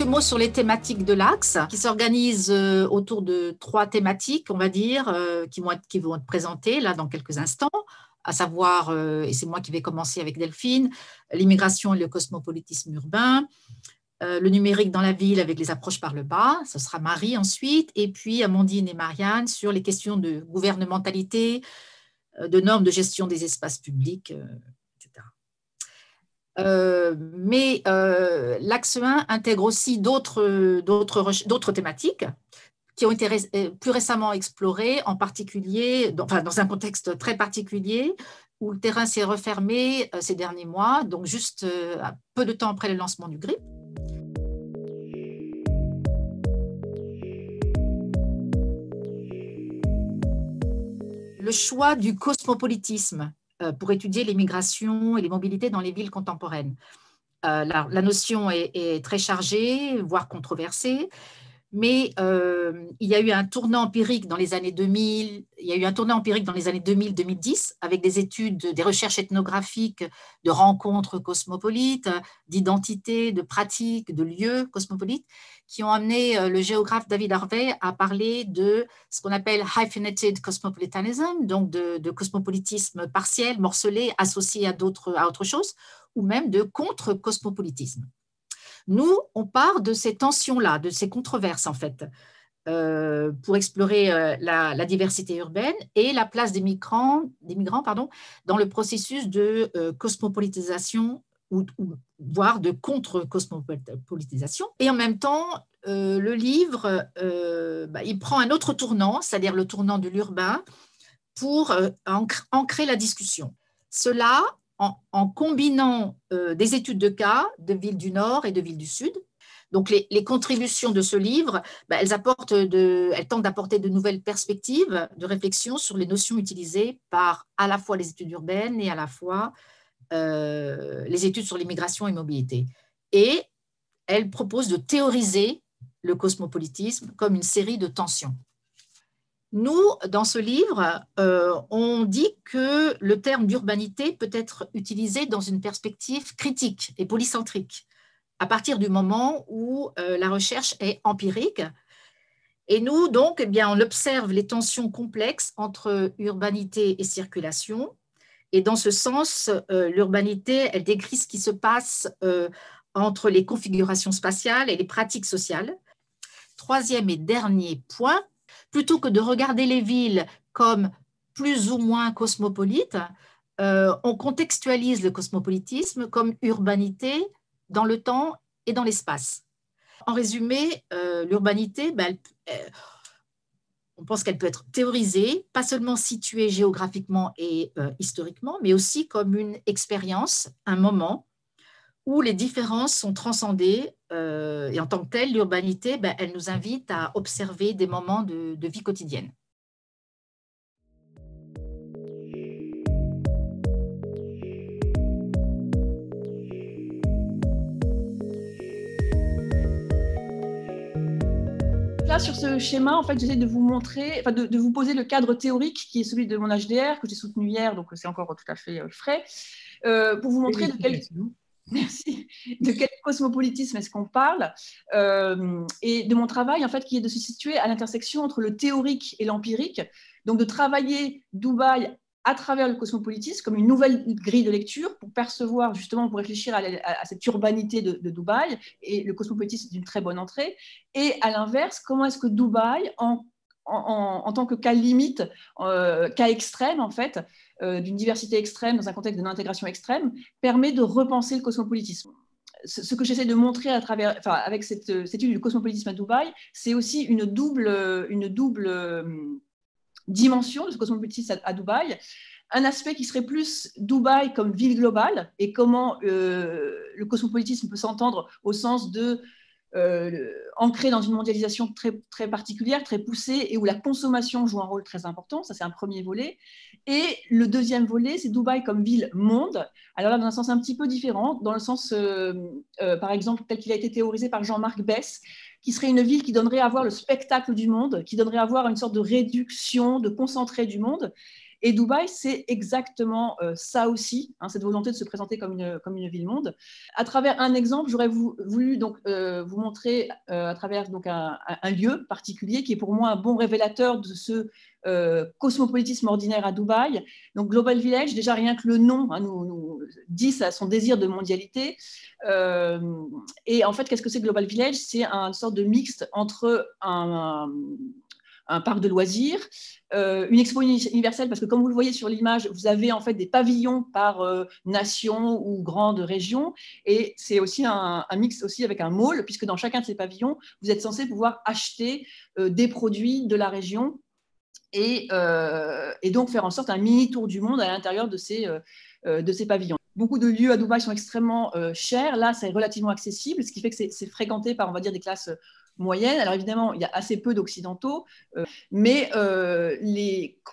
Quelques mots sur les thématiques de l'Axe, qui s'organisent autour de 3 thématiques, on va dire, qui vont être présentées là dans quelques instants, à savoir, et c'est moi qui vais commencer avec Delphine, l'immigration et le cosmopolitisme urbain, le numérique dans la ville avec les approches par le bas, ce sera Marie ensuite, et puis Amandine et Marianne sur les questions de gouvernementalité, de normes de gestion des espaces publics, etc. Mais l'axe 1 intègre aussi d'autres thématiques qui ont été plus récemment explorées, en particulier, dans un contexte très particulier, où le terrain s'est refermé ces derniers mois, donc juste peu de temps après le lancement du GRIP. Le choix du cosmopolitisme pour étudier les migrations et les mobilités dans les villes contemporaines. La notion est très chargée, voire controversée, mais il y a eu un tournant empirique dans les années 2000, il y a eu un tournant empirique dans les années 2000-2010 avec des études, des recherches ethnographiques de rencontres cosmopolites, d'identités, de pratiques, de lieux cosmopolites, qui ont amené le géographe David Harvey à parler de ce qu'on appelle hyphenated cosmopolitanism, donc de cosmopolitisme partiel, morcelé, associé à autre chose, ou même de contre-cosmopolitisme. Nous, on part de ces tensions-là, de ces controverses, en fait, pour explorer la diversité urbaine et la place des migrants dans le processus de cosmopolitisation voire de contre-cosmopolitisation. Et en même temps, le livre, il prend un autre tournant, c'est-à-dire le tournant de l'urbain, pour ancrer la discussion. Cela en combinant des études de cas de villes du Nord et de villes du Sud. Donc, les contributions de ce livre, elles tentent d'apporter de nouvelles perspectives de réflexion sur les notions utilisées par à la fois les études urbaines et à la fois les études sur l'immigration et mobilité. Et elles proposent de théoriser le cosmopolitisme comme une série de tensions. Nous, dans ce livre, on dit que le terme d'urbanité peut être utilisé dans une perspective critique et polycentrique, à partir du moment où la recherche est empirique. Et nous, donc, on observe les tensions complexes entre urbanité et circulation. Et dans ce sens, l'urbanité, elle décrit ce qui se passe entre les configurations spatiales et les pratiques sociales. Troisième et dernier point, plutôt que de regarder les villes comme plus ou moins cosmopolites, on contextualise le cosmopolitisme comme urbanité dans le temps et dans l'espace. En résumé, l'urbanité, on pense qu'elle peut être théorisée, pas seulement située géographiquement et historiquement, mais aussi comme une expérience, un moment où les différences sont transcendées et en tant que telle, l'urbanité, elle nous invite à observer des moments de vie quotidienne. Là, sur ce schéma, en fait, j'essaie de vous montrer, de vous poser le cadre théorique qui est celui de mon HDR que j'ai soutenu hier, donc c'est encore tout à fait frais, pour vous montrer de quel cosmopolitisme est-ce qu'on parle, et de mon travail, en fait, qui est de se situer à l'intersection entre le théorique et l'empirique, donc de travailler Dubaï à travers le cosmopolitisme comme une nouvelle grille de lecture pour percevoir, justement, pour réfléchir à cette urbanité de Dubaï, et le cosmopolitisme est une très bonne entrée, et à l'inverse, comment est-ce que Dubaï, en tant que cas limite, cas extrême, en fait, d'une diversité extrême dans un contexte d'une intégration extrême, permet de repenser le cosmopolitisme. Ce que j'essaie de montrer avec cette étude du cosmopolitisme à Dubaï, c'est aussi une double dimension de ce cosmopolitisme à Dubaï. Un aspect qui serait plus Dubaï comme ville globale et comment le cosmopolitisme peut s'entendre au sens de ancré dans une mondialisation très, très particulière, très poussée, et où la consommation joue un rôle très important. Ça, c'est un premier volet. Et le deuxième volet, c'est Dubaï comme ville-monde. Alors là, dans un sens un petit peu différent, dans le sens, par exemple, tel qu'il a été théorisé par Jean-Marc Bess, qui serait une ville qui donnerait à voir le spectacle du monde, qui donnerait à voir une sorte de réduction, de concentré du monde. Et Dubaï, c'est exactement ça aussi, hein, cette volonté de se présenter comme une ville-monde. À travers un exemple, j'aurais voulu donc, vous montrer à travers donc, un lieu particulier qui est pour moi un bon révélateur de ce cosmopolitisme ordinaire à Dubaï. Donc Global Village, déjà rien que le nom hein, nous dit son désir de mondialité. Et en fait, qu'est-ce que c'est Global Village? C'est une sorte de mixte entre un parc de loisirs, une expo universelle, parce que comme vous le voyez sur l'image, vous avez en fait des pavillons par nation ou grande région, et c'est aussi un mix aussi avec un mall, puisque dans chacun de ces pavillons, vous êtes censé pouvoir acheter des produits de la région et donc faire en sorte un mini tour du monde à l'intérieur de ces pavillons. Beaucoup de lieux à Dubaï sont extrêmement chers. Là, c'est relativement accessible, ce qui fait que c'est fréquenté par, on va dire, des classes moyennes. Alors évidemment, il y a assez peu d'Occidentaux, mais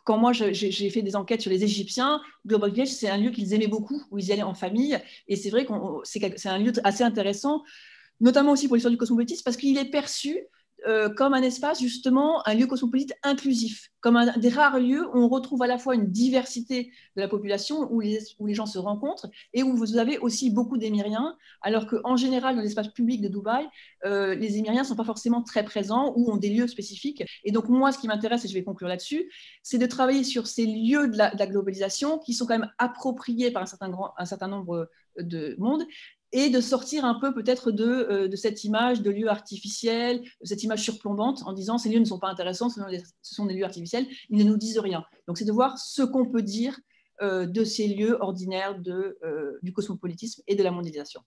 quand moi j'ai fait des enquêtes sur les Égyptiens, Global Village, c'est un lieu qu'ils aimaient beaucoup, où ils y allaient en famille. Et c'est vrai que c'est un lieu assez intéressant, notamment aussi pour l'histoire du cosmopolitisme, parce qu'il est perçu comme un espace, justement, un lieu cosmopolite inclusif, comme un des rares lieux où on retrouve à la fois une diversité de la population, où les gens se rencontrent, et où vous avez aussi beaucoup d'Émiriens, alors qu'en général, dans l'espace public de Dubaï, les Émiriens ne sont pas forcément très présents ou ont des lieux spécifiques. Et donc, moi, ce qui m'intéresse, et je vais conclure là-dessus, c'est de travailler sur ces lieux de la globalisation qui sont quand même appropriés par un certain nombre de mondes, et de sortir un peu peut-être de cette image de lieu artificiel, de cette image surplombante, en disant ces lieux ne sont pas intéressants, ce sont des lieux artificiels, ils ne nous disent rien. Donc c'est de voir ce qu'on peut dire de ces lieux ordinaires du cosmopolitisme et de la mondialisation.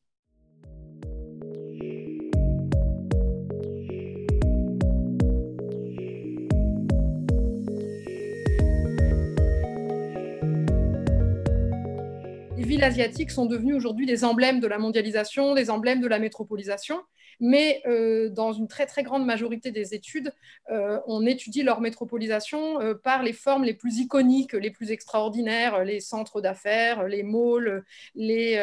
Les villes asiatiques sont devenues aujourd'hui des emblèmes de la mondialisation, des emblèmes de la métropolisation, mais dans une très très grande majorité des études, on étudie leur métropolisation par les formes les plus iconiques, les plus extraordinaires, les centres d'affaires, les malls, les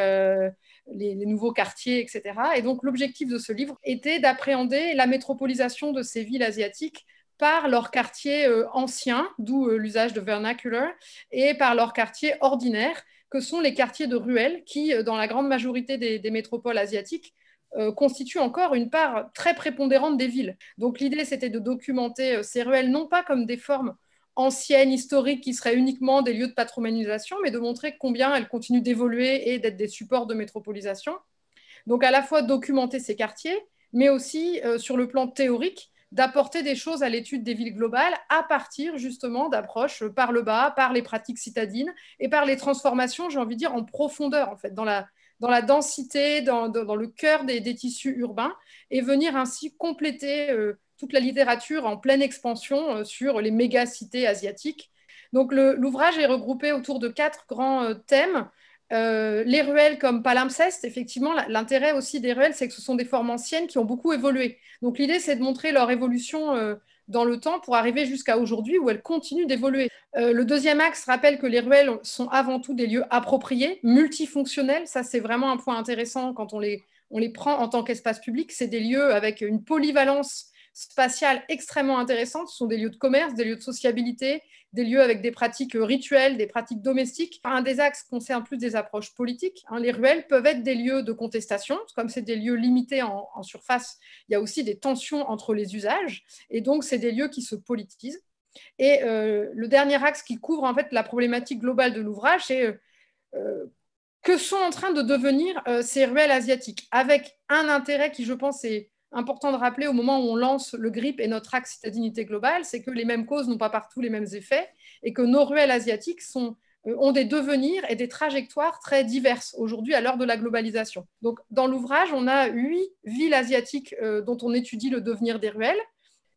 nouveaux quartiers, etc. Et donc l'objectif de ce livre était d'appréhender la métropolisation de ces villes asiatiques par leurs quartiers anciens, d'où l'usage de vernacular, et par leurs quartiers ordinaires, que sont les quartiers de ruelles qui, dans la grande majorité des métropoles asiatiques, constituent encore une part très prépondérante des villes. Donc l'idée, c'était de documenter ces ruelles, non pas comme des formes anciennes, historiques, qui seraient uniquement des lieux de patrimonisation, mais de montrer combien elles continuent d'évoluer et d'être des supports de métropolisation. Donc à la fois documenter ces quartiers, mais aussi, sur le plan théorique, d'apporter des choses à l'étude des villes globales à partir justement d'approches par le bas, par les pratiques citadines et par les transformations, j'ai envie de dire, en profondeur, en fait, dans la densité, dans le cœur des tissus urbains, et venir ainsi compléter toute la littérature en pleine expansion sur les méga-cités asiatiques. Donc l'ouvrage est regroupé autour de 4 grands thèmes. Les ruelles comme palimpseste, effectivement, l'intérêt aussi des ruelles, c'est que ce sont des formes anciennes qui ont beaucoup évolué. Donc l'idée, c'est de montrer leur évolution dans le temps pour arriver jusqu'à aujourd'hui où elles continuent d'évoluer. Le deuxième axe rappelle que les ruelles sont avant tout des lieux appropriés, multifonctionnels. Ça, c'est vraiment un point intéressant quand on les prend en tant qu'espace public. C'est des lieux avec une polyvalence spatiale extrêmement intéressante. Ce sont des lieux de commerce, des lieux de sociabilité, des lieux avec des pratiques rituelles, des pratiques domestiques. Un des axes concerne plus des approches politiques. Les ruelles peuvent être des lieux de contestation, comme c'est des lieux limités en surface. Il y a aussi des tensions entre les usages, et donc c'est des lieux qui se politisent. Et le dernier axe qui couvre en fait la problématique globale de l'ouvrage, c'est que sont en train de devenir ces ruelles asiatiques, avec un intérêt qui, je pense, est important de rappeler au moment où on lance le GRIP et notre axe citadinité globale, c'est que les mêmes causes n'ont pas partout les mêmes effets et que nos ruelles asiatiques ont des devenirs et des trajectoires très diverses aujourd'hui à l'heure de la globalisation. Donc, dans l'ouvrage, on a 8 villes asiatiques dont on étudie le devenir des ruelles.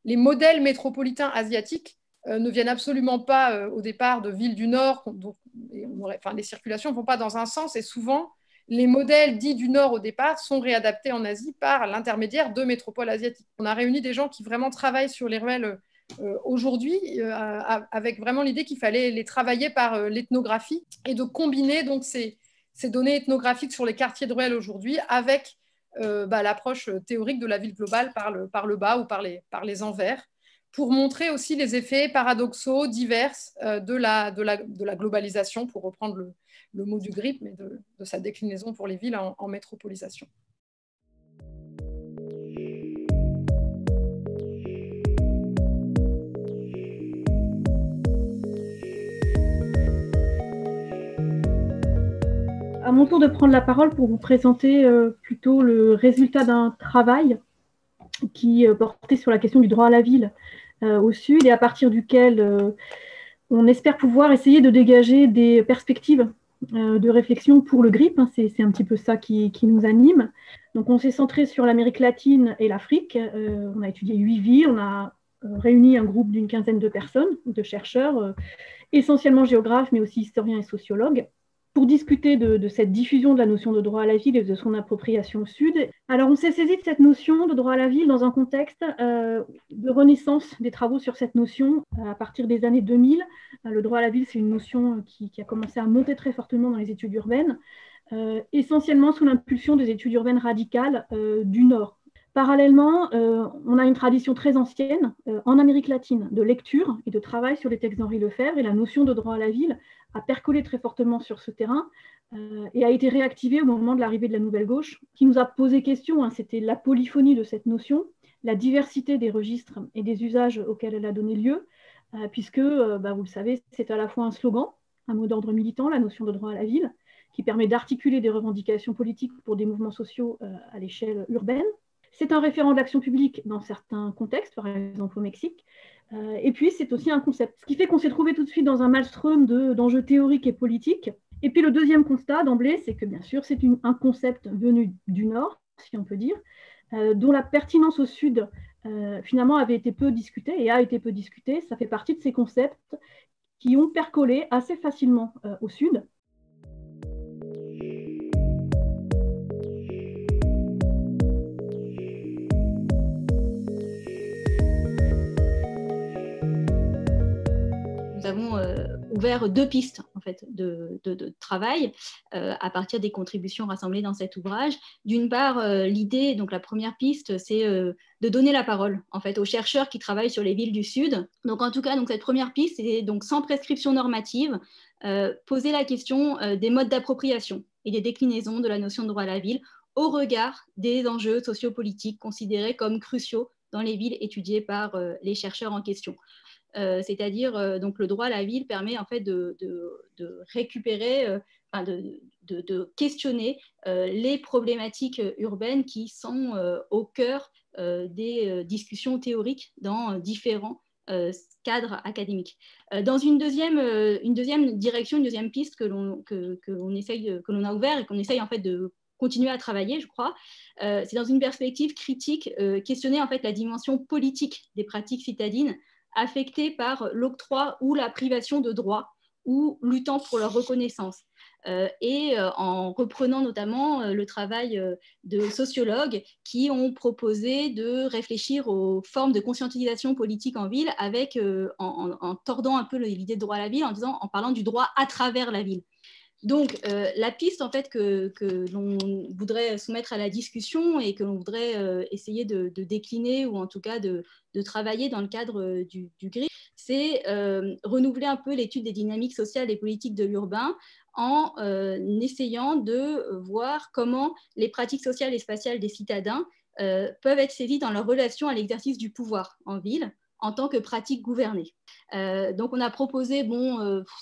Les modèles métropolitains asiatiques ne viennent absolument pas au départ de villes du Nord, les circulations ne vont pas dans un sens, et souvent les modèles dits du Nord au départ sont réadaptés en Asie par l'intermédiaire de métropoles asiatiques. On a réuni des gens qui vraiment travaillent sur les ruelles aujourd'hui, avec vraiment l'idée qu'il fallait les travailler par l'ethnographie et de combiner donc ces données ethnographiques sur les quartiers de ruelles aujourd'hui avec l'approche théorique de la ville globale par le bas ou par les envers, pour montrer aussi les effets paradoxaux, divers de la globalisation, pour reprendre le mot du GRIP, mais de sa déclinaison pour les villes en métropolisation. À mon tour de prendre la parole pour vous présenter plutôt le résultat d'un travail qui portait sur la question du droit à la ville au Sud, et à partir duquel on espère pouvoir essayer de dégager des perspectives de réflexion pour le GRIP. C'est un petit peu ça qui nous anime. Donc on s'est centré sur l'Amérique latine et l'Afrique. On a étudié 8 villes, on a réuni un groupe d'une quinzaine de personnes, de chercheurs, essentiellement géographes, mais aussi historiens et sociologues, pour discuter de cette diffusion de la notion de droit à la ville et de son appropriation au Sud. Alors, on s'est saisi de cette notion de droit à la ville dans un contexte de renaissance des travaux sur cette notion à partir des années 2000. Le droit à la ville, c'est une notion qui a commencé à monter très fortement dans les études urbaines, essentiellement sous l'impulsion des études urbaines radicales du Nord. Parallèlement, on a une tradition très ancienne en Amérique latine de lecture et de travail sur les textes d'Henri Lefebvre, et la notion de droit à la ville a percolé très fortement sur ce terrain et a été réactivée au moment de l'arrivée de la Nouvelle Gauche, qui nous a posé question. C'était la polyphonie de cette notion, la diversité des registres et des usages auxquels elle a donné lieu, puisque, vous le savez, c'est à la fois un slogan, un mot d'ordre militant, la notion de droit à la ville, qui permet d'articuler des revendications politiques pour des mouvements sociaux à l'échelle urbaine. C'est un référent de l'action publique dans certains contextes, par exemple au Mexique. Et puis, c'est aussi un concept. Ce qui fait qu'on s'est trouvé tout de suite dans un maelstrom d'enjeux théoriques et politiques. Et puis, le deuxième constat d'emblée, c'est que bien sûr, c'est un concept venu du Nord, si on peut dire, dont la pertinence au Sud, finalement, avait été peu discutée et a été peu discutée. Ça fait partie de ces concepts qui ont percolé assez facilement au Sud. Nous avons ouvert 2 pistes en fait, de travail à partir des contributions rassemblées dans cet ouvrage. D'une part, l'idée, donc la première piste, c'est de donner la parole en fait, aux chercheurs qui travaillent sur les villes du Sud. Donc en tout cas, cette première piste, c'est donc sans prescription normative, poser la question des modes d'appropriation et des déclinaisons de la notion de droit à la ville au regard des enjeux sociopolitiques considérés comme cruciaux dans les villes étudiées par les chercheurs en question. C'est-à-dire donc le droit à la ville permet en fait de récupérer, de questionner les problématiques urbaines qui sont au cœur des discussions théoriques dans différents cadres académiques. Dans une deuxième direction, une deuxième piste que l'on a ouvert et qu'on essaye en fait de continuer à travailler, je crois, c'est dans une perspective critique, questionner en fait la dimension politique des pratiques citadines affectés par l'octroi ou la privation de droits ou luttant pour leur reconnaissance. En reprenant notamment le travail de sociologues qui ont proposé de réfléchir aux formes de conscientisation politique en ville en tordant un peu l'idée de droit à la ville en parlant du droit à travers la ville. Donc, la piste en fait, que l'on voudrait soumettre à la discussion et que l'on voudrait essayer de décliner ou en tout cas de travailler dans le cadre du GRIP, c'est renouveler un peu l'étude des dynamiques sociales et politiques de l'urbain en essayant de voir comment les pratiques sociales et spatiales des citadins peuvent être saisies dans leur relation à l'exercice du pouvoir en ville en tant que pratique gouvernée. Donc on a proposé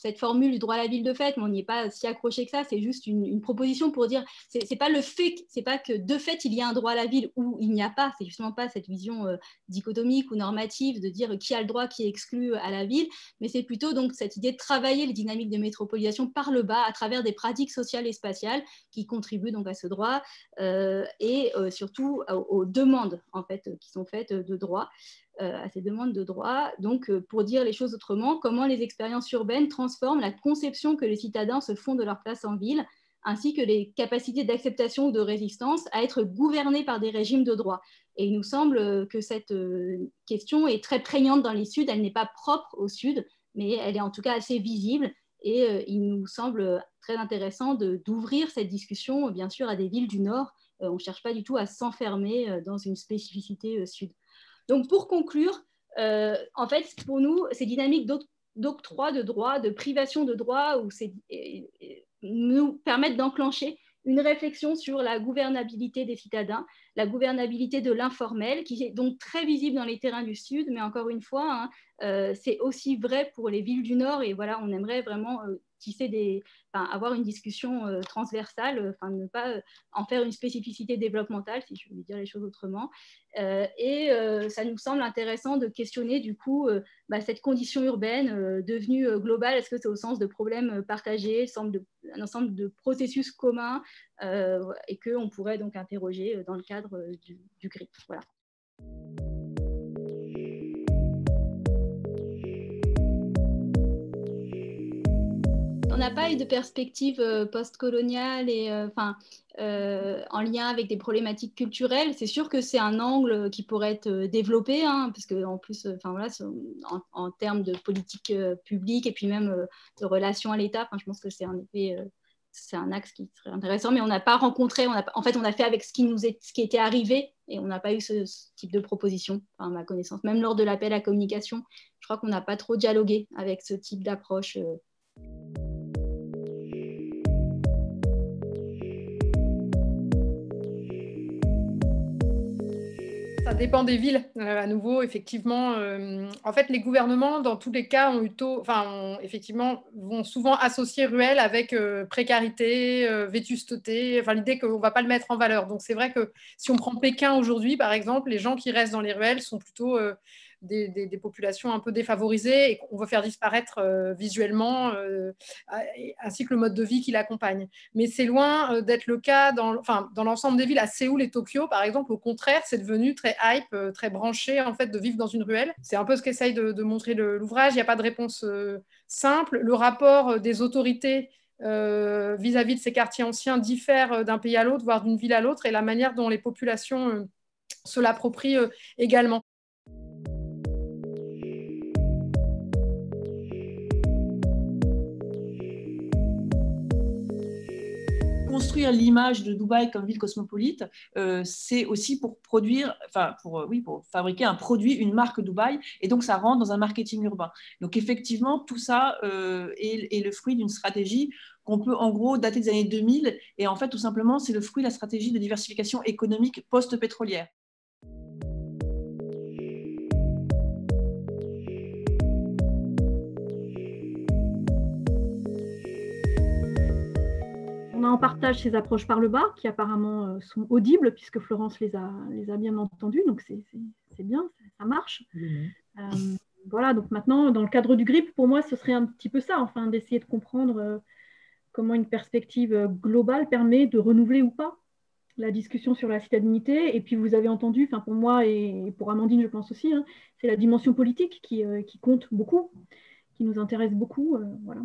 cette formule du droit à la ville de fait, mais on n'y est pas si accroché que ça, c'est juste une proposition pour dire, c'est pas le fait, c'est pas que de fait il y a un droit à la ville ou il n'y a pas, c'est justement pas cette vision dichotomique ou normative de dire qui a le droit, qui est exclu à la ville, mais c'est plutôt donc cette idée de travailler les dynamiques de métropolisation par le bas à travers des pratiques sociales et spatiales qui contribuent donc à ce droit et surtout aux demandes en fait qui sont faites de droit. À ces demandes de droit. Donc, pour dire les choses autrement, comment les expériences urbaines transforment la conception que les citadins se font de leur place en ville, ainsi que les capacités d'acceptation ou de résistance à être gouvernés par des régimes de droit. Et il nous semble que cette question est très prégnante dans les Suds, elle n'est pas propre au Sud, mais elle est en tout cas assez visible, et il nous semble très intéressant d'ouvrir cette discussion, bien sûr, à des villes du Nord. On ne cherche pas du tout à s'enfermer dans une spécificité Sud. Donc, pour conclure, en fait, pour nous, ces dynamiques d'octroi de droits, de privation de droits, nous permettent d'enclencher une réflexion sur la gouvernabilité des citadins, la gouvernabilité de l'informel, qui est donc très visible dans les terrains du Sud, mais encore une fois, c'est aussi vrai pour les villes du Nord, et voilà, on aimerait vraiment avoir une discussion transversale, ne pas en faire une spécificité développementale, si je veux dire les choses autrement. Ça nous semble intéressant de questionner du coup cette condition urbaine devenue globale. Est-ce que c'est au sens de problèmes partagés, un ensemble de processus communs, et qu'on pourrait donc interroger dans le cadre du GRIP. Voilà. On n'a pas eu de perspective post-coloniale et en lien avec des problématiques culturelles. C'est sûr que c'est un angle qui pourrait être développé, parce que en plus, en termes de politique publique et puis même de relations à l'État, je pense que c'est un axe qui serait intéressant, mais on n'a pas rencontré, on a fait avec ce qui était arrivé, et on n'a pas eu ce type de proposition, à ma connaissance. Même lors de l'appel à communication, je crois qu'on n'a pas trop dialogué avec ce type d'approche. Ça dépend des villes, à nouveau, effectivement. En fait, les gouvernements, dans tous les cas, effectivement, vont souvent associer ruelle avec précarité, vétusteté, l'idée qu'on ne va pas le mettre en valeur. Donc, c'est vrai que si on prend Pékin aujourd'hui, par exemple, les gens qui restent dans les ruelles sont plutôt des populations un peu défavorisées et qu'on veut faire disparaître visuellement, ainsi que le mode de vie qui l'accompagne. Mais c'est loin d'être le cas dans l'ensemble des villes. À Séoul et Tokyo, par exemple, au contraire, c'est devenu très hype, très branché en fait, de vivre dans une ruelle. C'est un peu ce qu'essaye de montrer l'ouvrage. Il n'y a pas de réponse simple. Le rapport des autorités vis-à-vis de ces quartiers anciens diffère d'un pays à l'autre, voire d'une ville à l'autre, et la manière dont les populations se l'approprient également. Construire l'image de Dubaï comme ville cosmopolite, c'est aussi pour fabriquer un produit, une marque Dubaï, et donc ça rentre dans un marketing urbain. Donc effectivement, tout ça est le fruit d'une stratégie qu'on peut en gros dater des années 2000, et en fait tout simplement c'est le fruit de la stratégie de diversification économique post-pétrolière. On a en partage ces approches par le bas qui apparemment sont audibles puisque Florence les a bien entendues, donc c'est bien, ça marche. Voilà, donc maintenant, dans le cadre du GRIP, pour moi, ce serait un petit peu ça, d'essayer de comprendre comment une perspective globale permet de renouveler ou pas la discussion sur la citadinité. Et puis, vous avez entendu, pour moi et pour Amandine, je pense aussi, c'est la dimension politique qui compte beaucoup, qui nous intéresse beaucoup. Voilà.